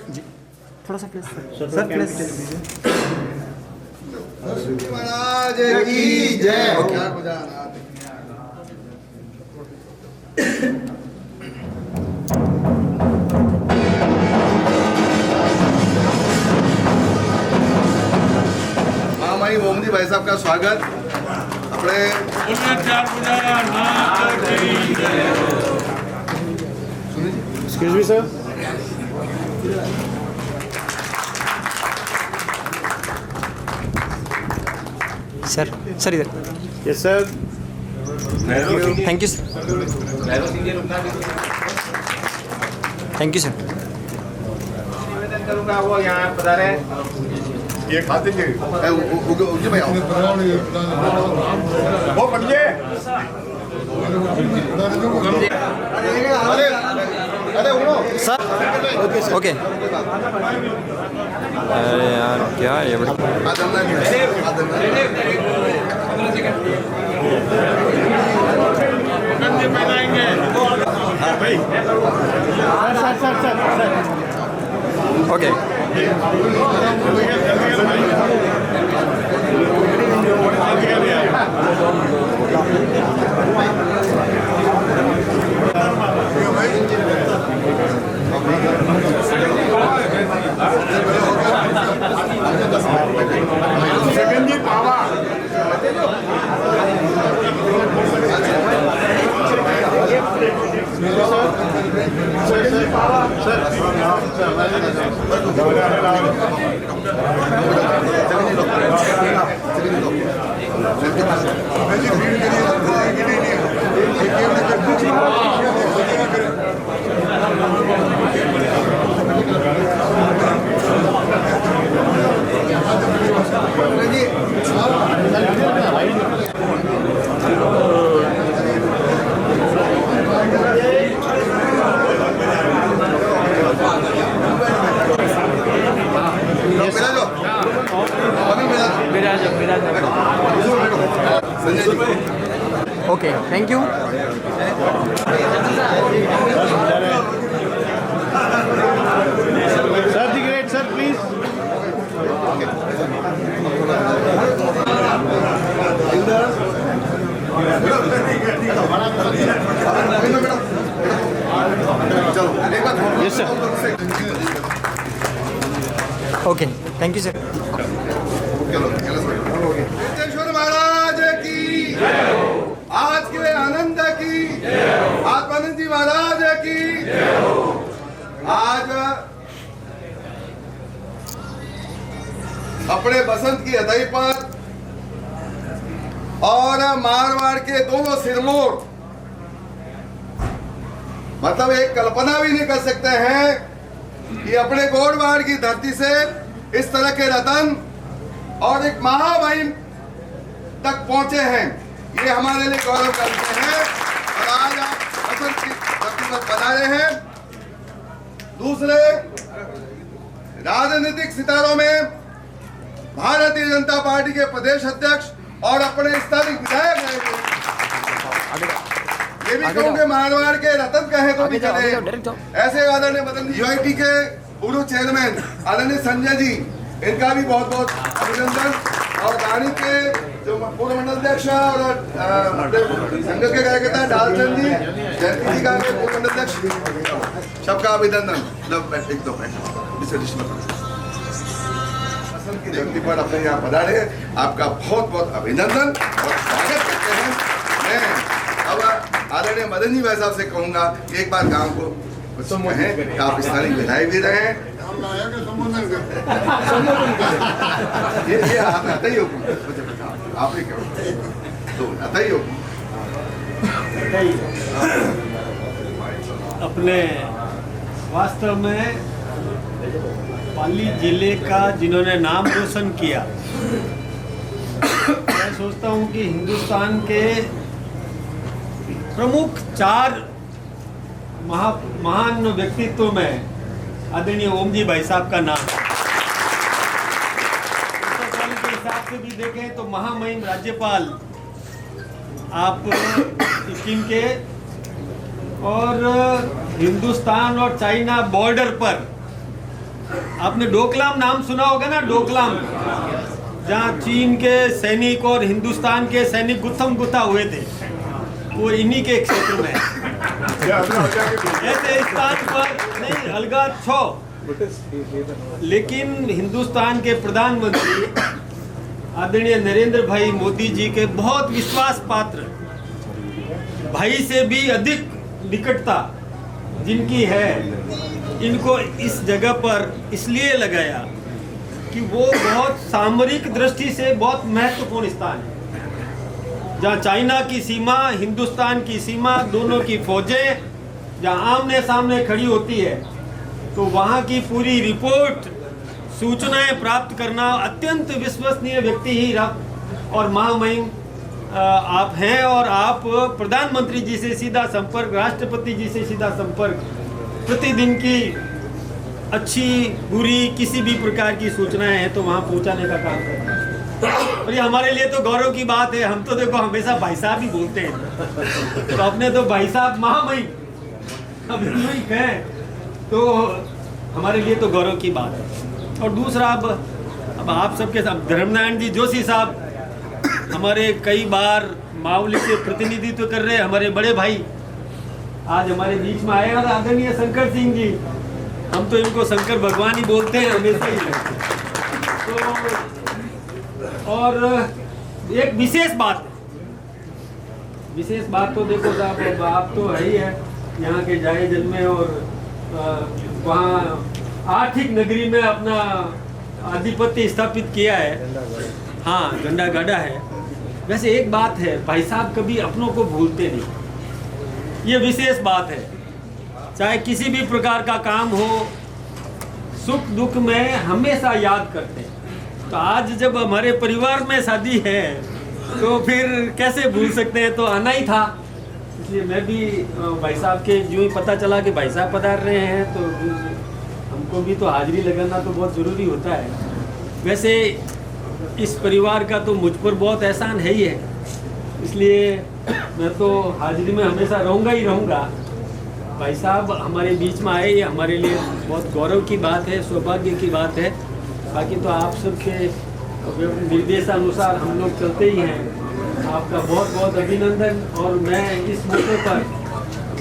जी थोड़ा सा please sir please. महाराज की जय। महामाई मोमदी भाई साहब का स्वागत अपने excuse me sir. Sir sir इधर। Yes sir. Thank you sir. Thank you sir. निवेदन करूंगा वो यहाँ पधारे। ये खाते थे उनके भाई आओ वो समझे। अरे उनो सर ओके। अरे यार क्या है ये बड़ा okay. Okay thank you. Sir the great sir please. Yes sir. Okay thank you sir. Siddheshwar Maharaj की आज के आनंद की आत्मानंद जी महाराज की आज अपने बसंत की हदाई पर और मारवाड़ के दोनों सिरमौर मतलब एक कल्पना भी नहीं कर सकते हैं कि अपने गोड़वाड़ की धरती से इस तरह के रतन और एक महामहिम तक पहुंचे हैं। ये हमारे लिए गौरव करते हैं और आज आप बसंत की धरती पर बना रहे हैं। दूसरे राजनीतिक सितारों में भारतीय जनता पार्टी के प्रदेश अध्यक्ष और अपने स्थानीय विधायक हैं। ये भी कहूँगे मारवाड़ के रतन कहे तो भी चले। ऐसे आदरणीय मदन यूआईटी के पूर्व चेयरमैन आदरणीय संजय जी, इनका भी बहुत बहुत अभिनंदन। और गाड़ी के जो पूर्व मंडल अध्यक्ष और संघ के कार्यकर्ता डालचंद जी, जयंती जी का पूर्व मंडल अध्यक्ष, सबका अभिनंदन। बसंत की धरती पर अपने यहाँ पधारे, आपका बहुत बहुत अभिनंदन और स्वागत करते हैं। आदरणीय मदन जी भाई साहब से कहूंगा कि एक बार गांव को कुछ कहें कि आप स्थानीय विधायक भी रहे हैं। ये आप आता ही हो, आप ही कहो तो आता ही हो। अपने वास्तव में पाली जिले का जिन्होंने नाम रोशन किया, मैं सोचता हूं कि हिंदुस्तान के प्रमुख 4 महान व्यक्तित्व में आदरणीय ओम जी भाई साहब का नाम के हिसाब से भी देखें तो महामहिम राज्यपाल आप सिक्किम के, और हिंदुस्तान और चाइना बॉर्डर पर आपने डोकलाम नाम सुना होगा ना, डोकलाम, जहाँ चीन के सैनिक और हिंदुस्तान के सैनिक गुत्थम गुत्था हुए थे, वो इन्हीं के क्षेत्र में ऐसे स्थान पर नहीं अलगा छो। लेकिन हिंदुस्तान के प्रधानमंत्री आदरणीय नरेंद्र भाई मोदी जी के बहुत विश्वास पात्र, भाई से भी अधिक निकटता जिनकी है, इनको इस जगह पर इसलिए लगाया कि वो बहुत सामरिक दृष्टि से बहुत महत्वपूर्ण स्थान है, जहाँ चाइना की सीमा, हिंदुस्तान की सीमा, दोनों की फौजें जहाँ आमने सामने खड़ी होती है, तो वहाँ की पूरी रिपोर्ट, सूचनाएं प्राप्त करना अत्यंत विश्वसनीय व्यक्ति ही और महामहिम आप हैं। और आप प्रधानमंत्री जी से सीधा संपर्क, राष्ट्रपति जी से सीधा संपर्क, प्रतिदिन की अच्छी बुरी किसी भी प्रकार की सूचनाएं हैं तो वहाँ पहुँचाने का काम करते हैं। और ये हमारे लिए तो गौरव की बात है। हम तो देखो हमेशा भाई साहब ही बोलते हैं, तो अपने तो भाई साहब महामहिम अब नहीं कहें तो हमारे लिए तो गौरव की बात है। और दूसरा अब आप सबके साथ धर्मनारायण जी जोशी साहब हमारे कई बार मावली से प्रतिनिधित्व कर रहे हमारे बड़े भाई आज हमारे बीच में आए, और आदरणीय शंकर सिंह जी, हम तो इनको शंकर भगवान ही बोलते हैं हमेशा ही। तो और एक विशेष बात तो देखो साहब, आप तो है ही है यहाँ के जाए जन्मे, और वहाँ आर्थिक नगरी में अपना आधिपत्य स्थापित किया है। हाँ, गंडा गाड़ा है। वैसे एक बात है, भाई साहब कभी अपनों को भूलते नहीं, ये विशेष बात है। चाहे किसी भी प्रकार का काम हो, सुख दुख में हमेशा याद करते हैं। तो आज जब हमारे परिवार में शादी है तो फिर कैसे भूल सकते हैं, तो आना ही था। इसलिए मैं भी भाई साहब के जो ही पता चला कि भाई साहब पधार रहे हैं तो हमको भी तो हाजिरी लगाना तो बहुत ज़रूरी होता है। वैसे इस परिवार का तो मुझ पर बहुत एहसान है ही है, इसलिए मैं तो हाजिरी में हमेशा रहूँगा ही रहूँगा। भाई साहब हमारे बीच में आए, ये हमारे लिए बहुत गौरव की बात है, सौभाग्य की बात है। बाकी तो आप सबके निर्देशानुसार हम लोग चलते ही हैं। आपका बहुत बहुत अभिनंदन, और मैं इस मौके पर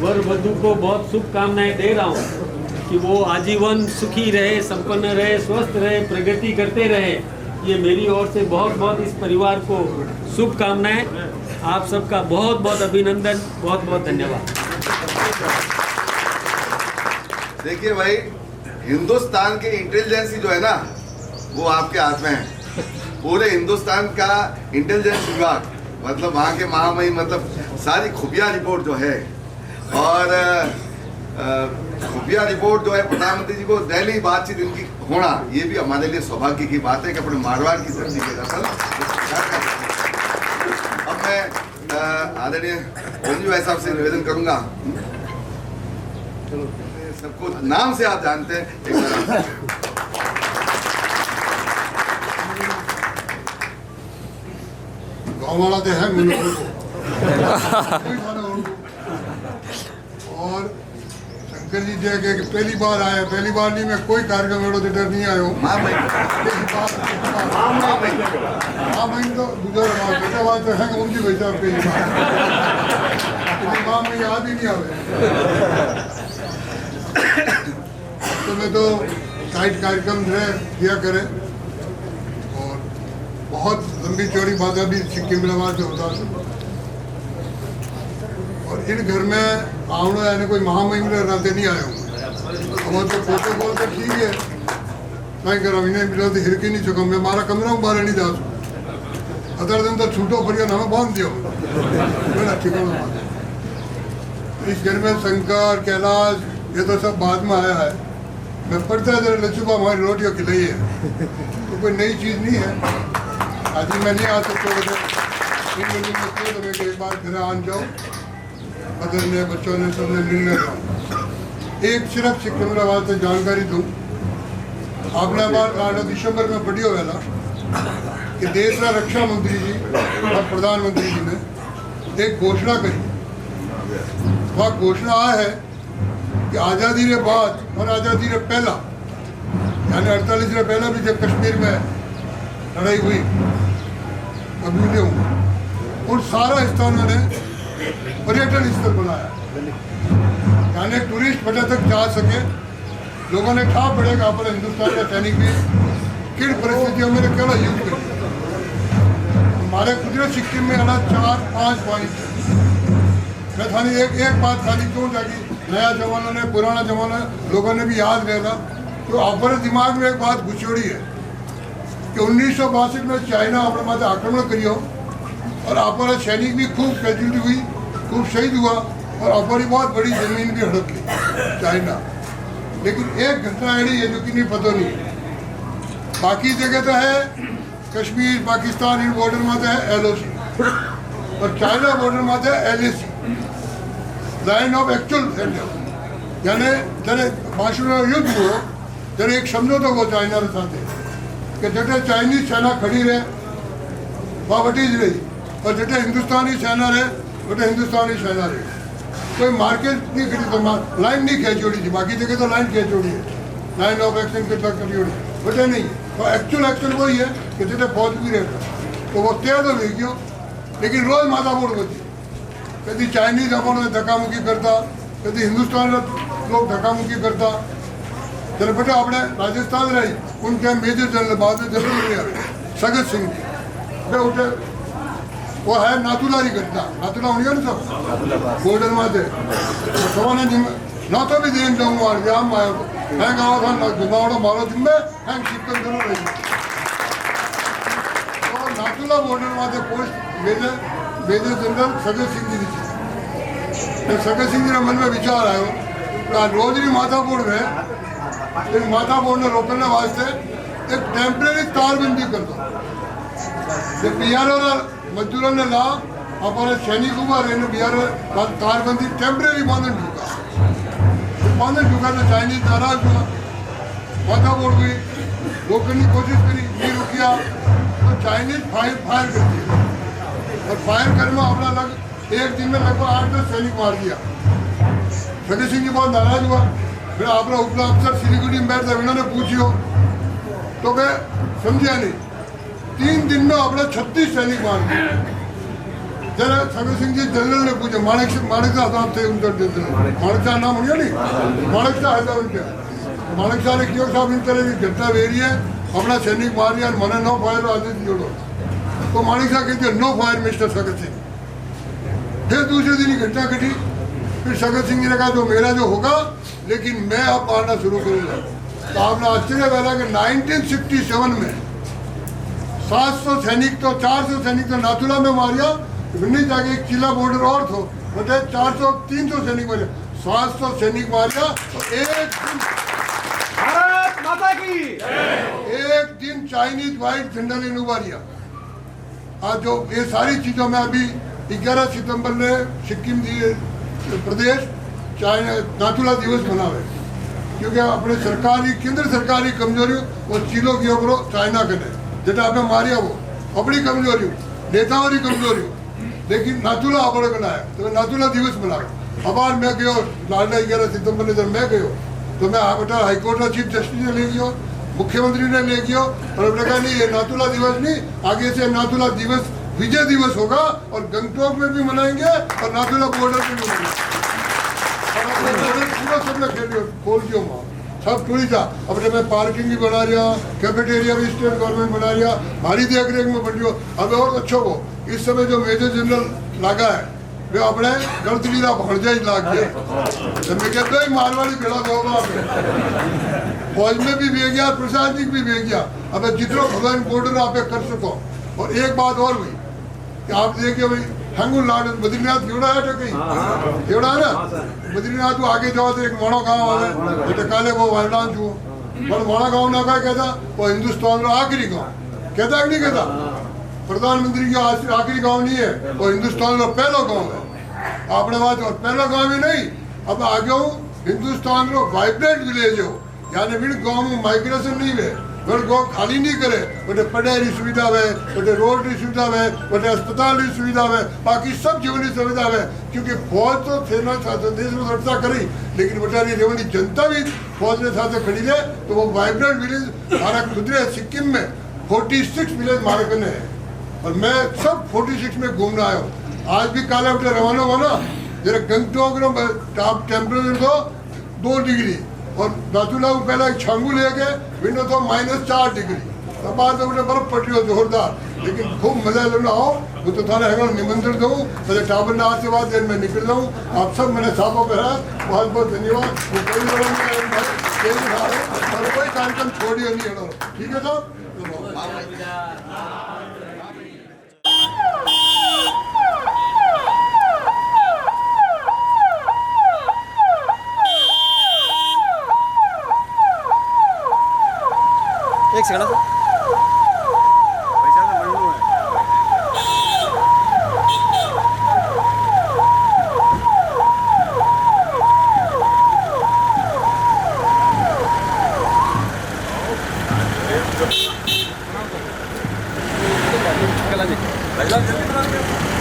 वर वधू को बहुत शुभकामनाएं दे रहा हूँ कि वो आजीवन सुखी रहे, संपन्न रहे, स्वस्थ रहे, प्रगति करते रहे। ये मेरी ओर से बहुत बहुत इस परिवार को शुभकामनाएं। आप सबका बहुत बहुत अभिनंदन, बहुत बहुत धन्यवाद। देखिए भाई, हिंदुस्तान की इंटेलिजेंस जो है ना, वो आपके हाथ में है। पूरे हिंदुस्तान का इंटेलिजेंस विभाग, मतलब वहाँ के महामहिम, मतलब सारी खुफिया रिपोर्ट जो है, और खुफिया रिपोर्ट जो है प्रधानमंत्री जी को दिल्ली बातचीत इनकी होना, ये भी हमारे लिए सौभाग्य की बात है कि अपने मारवाड़ की धरती के दरअसल। अब मैं आदरणीय ओम भाई साहब से निवेदन करूंगा, सबको नाम से आप जानते हैं, गाँव वाला तो है और शंकर जी जो है कि पहली बार आया, पहली बार नहीं, मैं कोई कार्यक्रम एड़ो डर नहीं आयो। हाँ भाई, तो दूसरा बेटा बात तो है ओम जी भाई साहब पहली बार में याद ही नहीं आवे। तो मैं तो साइड कार्यक्रम किया करे, और बहुत लंबी चौड़ी बात भी सिक्किम से होता है। और इन घर में आवड़ो यानी कोई महामहिम रहते नहीं आया हूँ। अब तो प्रोटोकॉल तो ठीक है, कहीं करो इन्हें मिला तो हिरकी नहीं चुका, मैं हमारा कमरा में बाहर नहीं जा सकूँ, अदर दिन तो छूटो फरिया हमें बांध दियो ठिकाना। इस घर में शंकर कैलाश ये तो सब बाद में आया है। मैं पढ़ता है जरा लच्छू हमारी रोटियाँ खिलाई है, तो कोई नई चीज़ नहीं है। आज ही मैं नहीं आ सकता, इन मिलने में तो मैं एक बार घर आन जाओ, मदर ने बच्चों ने सबने मिलने जाओ। एक सिर्फ सिकंदराबाद से जानकारी दूँ, आपने बार 8 दिसंबर में पढ़ी हो ना कि देश का रक्षा मंत्री जी और प्रधानमंत्री जी ने एक घोषणा करी। वह घोषणा है कि आज़ादी के बाद और आज़ादी के पहला यानी 48 से पहला भी जब कश्मीर में लड़ाई हुई कबीले उन सारा स्थानों ने पर्यटन स्थल बनाया, यानी टूरिस्ट वजह तक जा सके। लोगों ने ठाप पड़ेगा अपने हिंदुस्तान का सैनिक भी किन परिस्थितियों में केवल युद्ध कर। हमारे कुदरत सिक्किम में अलग 4-5 पॉइंट। मैं थानी एक बात खाली क्यों जागी, नया जमाना ने पुराना जमाना लोगों ने भी याद रहेगा, तो हमारे दिमाग में एक बात घुसोड़ी है कि 1962 में चाइना अपने माथे आक्रमण करियो और हमारा सैनिक भी खूब कैजुअलिटी हुई, खूब शहीद हुआ और हमारी बहुत बड़ी जमीन भी हड़प गई चाइना। लेकिन एक घटना ऐसी है जो कि नहीं पता नहीं, बाकी जगह तो है कश्मीर पाकिस्तान इन बॉर्डर में तो है LOC और चाइना बॉर्डर में तो है LAC, line of actual centre. यानी जैसे माशूर युद्ध हो जरा एक समझौता हो चाइना के साथ कि जटे चाइनीज सेना खड़ी रहे वह वटीज रही और जटे हिंदुस्तानी सेना रहे वटे हिंदुस्तानी सेना रहे। कोई मार्केट नहीं खड़ी तो लाइन नहीं खींचोड़ी थी, बाकी जगह तो लाइन खींचोड़ी है, लाइन ऑफ एक्शन के तक करी बटे नहीं। तो एक्चुअल एक्शन वही है कि जटे फौज भी रहता तो वो तय तो नहीं क्यों, लेकिन रोज माथा बोल होती। कभी चाइनीज अपन धक्का मुक्की करता, कभी हिंदुस्तान लोग धक्का मुक्की करता। जरा बेटा अपने राजस्थान रही उनके मेजर जनरल बाद में जनरल रहे सगत सिंह जी वे उठे, वो है नाथुला की घटना, नाथुला होनी है ना सब बॉर्डर में थे सवाने ना तो भी देन जाऊँगा व्याम आया है गाँव था ना जुमावड़ो मारो जिम्मे है चिपकन दोनों रही। तो नाथुला बॉर्डर में थे post major general Sagat Singh ji थी। सगत सिंह जी ने मन में विचार आयो रोज ही माथापुर में माथापुर ने रोकने वास्ते एक टेम्परेरी तारबंदी कर दो। बिहार और मजदूरों ने ला हमारे सैनिक हुआ रहने बिहार तारबंदी टेम्परेरी बांधन झुका तो चाइनीज नाराज हुआ, माथापुर हुई, रोकने की कोशिश करी नहीं रुकिया तो चाइनीज फायर करती है और फायर करने में अपना एक दिन में लगभग 8-10 सैनिक मार दिया। सगत सिंह जी बहुत नाराज हुआ, फिर अपना उपला अफसर सिलीगुड़ी में बैठता इन्होंने पूछियो तो वे समझा नहीं, 3 दिन में अपना 36 सैनिक मार दिए। जरा सगत सिंह जी जनरल ने पूछा माणिक शाह साहब थे उनका जनरल, माणिक शाह नाम होगा नहीं, माणिक शाह है उनके। माणिक शाह ने क्यों साहब इन तरह की घटना वेरी है अपना सैनिक मार दिया मैंने नो फायर आदेश जोड़ो। तो माणिक शाह कहते no fire mister Sagat Singh. फिर दूसरे दिन ही घटना घटी, फिर सगत सिंह जी ने कहा जो मेरा जो होगा लेकिन मैं अब मारना शुरू करूंगा। तो आपने आश्चर्य पहला कि 1967 में 700 सैनिक तो 400 सैनिक तो नाथुला में मारिया, नहीं जाके एक चिल्ला बॉर्डर और थो बटे 400-300 सैनिक मारे 700 सैनिक मारिया। तो एक दिन भारत माता की एक दिन चाइनीज व्हाइट झंडा ने उबारिया। आज जो ये सारी चीजों में अभी 11 सितंबर ने सिक्किम प्रदेश चाइना नाथुला दिवस मनावे क्योंकि अपने सरकारी केंद्र सरकारी कमजोरी वो चीलों की ओर चाइना करे जेटा आपने मारिया वो अपनी कमजोरी नेताओं की कमजोरी, लेकिन नाथुला अपने बनाया तो नाथुला दिवस मनावे। अब आज मैं गयो लाडला 11 सितंबर ने जब मैं गयो तो मैं बेटा हाईकोर्ट का चीफ जस्टिस ने ले गयो, मुख्यमंत्री ने ले गयो और अपने कहा नहीं ये नाथुला दिवस नहीं, आगे से नाथुला दिवस विजय दिवस होगा और गंगटोक में भी मनाएंगे और नाथुला बॉर्डर पे भी मनाएंगे। पूरा सबने खेलियो खोल दियो वहाँ सब टूरी था। अपने में पार्किंग भी बना रहा, कैफेटेरिया भी स्टेट गवर्नमेंट बना रहा, भारी देख रेख में बन रही हो। अब और अच्छा हो इस समय जो मेजर जनरल लगा है वे अपने गलत लीला भणजा ही लाग गया तो मैं कहता ही मारवाड़ी बेड़ा दो फौज में भी वे गया, प्रशासनिक भी वे गया। अब जितना भगवान बॉर्डर आप कर सको। और एक बात और हुई कि आप देखिए भाई हंगुल लाड बद्रीनाथ जोड़ा है तो कहीं जोड़ा है ना, बद्रीनाथ को आगे जाओ तो एक मोड़ा गाँव आवे बेटे काले वो वालडान छू पर मोड़ा गाँव ना क्या कहता वो हिंदुस्तान का आखिरी गाँव कहता कि नहीं कहता। प्रधानमंत्री की आखिरी गांव नहीं है, वो हिंदुस्तान का पहला गांव है। आपने बात और पहला गांव ही नहीं, अब आगे हूँ हिंदुस्तान का वाइब्रेंट विलेज हो, यानी भी गांव में माइग्रेशन नहीं है, वह गांव खाली नहीं करे, बटे पढ़ाई की सुविधा है, बटे रोड की सुविधा है, बटे अस्पताल की सुविधा है, बाकी सब जीवन की सुविधा है। क्योंकि फौज तो सेना देश में सुरक्षा करी, लेकिन बेचारी रेवनी जनता भी फौज के साथ खड़ी है। तो वो वाइब्रेंट विलेज हमारा खुद सिक्किम में 46 विलेज हमारे कने है और मैं सब 46 में घूमना आया हूँ। आज भी काले बटे रवाना हुआ ना, जरा गंगटोक टॉप टेम्परेचर तो 2 डिग्री और दातुला को पहले छांगू ले गए विंडो तो -4 डिग्री, तब बाद में बर्फ पड़ी हो जोरदार, लेकिन खूब मजा लेना हो। वो तो थाने है निमंत्रण दूँ मेरे टावर ने आज से बाद देर में निकल जाऊँ। आप सब मैंने साफों पर है, बहुत बहुत धन्यवाद। और कोई कार्यक्रम छोड़िए नहीं है, ठीक है साहब। एक सेकंड जल्दी